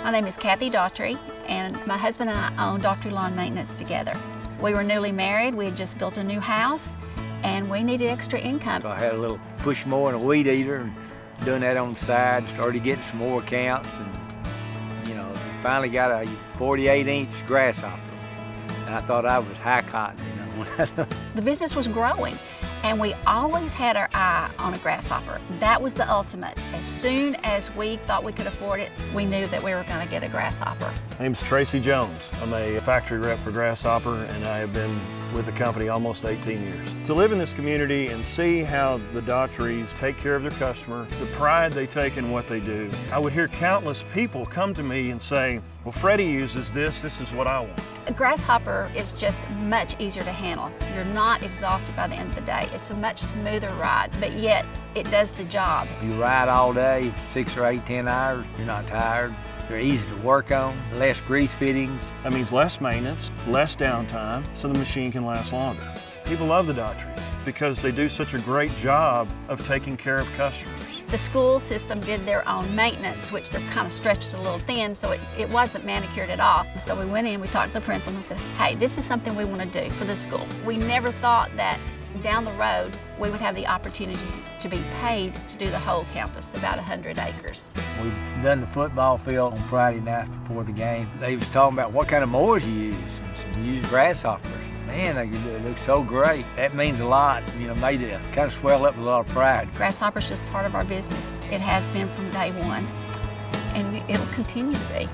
My name is Kathy Daughtry, and my husband and I own Daughtry Lawn Maintenance together. We were newly married, we had just built a new house, and we needed extra income. So I had a little push mower and a weed eater, and doing that on the side, started getting some more accounts, and finally got a 48-inch Grasshopper. And I thought I was high cotton, The business was growing, and we always had our eye on a Grasshopper. That was the ultimate. As soon as we thought we could afford it, we knew that we were going to get a Grasshopper. My name's Tracy Jones. I'm a factory rep for Grasshopper, and I have been with the company almost 18 years. To live in this community and see how the Daughtries take care of their customer, the pride they take in what they do, I would hear countless people come to me and say, well, Freddie uses this is what I want. A Grasshopper is just much easier to handle. You're not exhausted by the end of the day. It's a much smoother ride, but yet it does the job. You ride all day, 6 or 8, 10 hours, you're not tired. They're easy to work on, less grease fittings. That means less maintenance, less downtime, so the machine can last longer. People love the Daughtries because they do such a great job of taking care of customers. The school system did their own maintenance, which they're kind of stretched a little thin, so it wasn't manicured at all. So we went in, we talked to the principal and said, hey, this is something we want to do for the school. We never thought that down the road we would have the opportunity to be paid to do the whole campus, about 100 acres. We've done the football field on Friday night before the game. They was talking about what kind of mowers you use. And you use Grasshoppers. Man, they look so great. That means a lot, made it kind of swell up with a lot of pride. Grasshopper's just part of our business. It has been from day one, and it'll continue to be.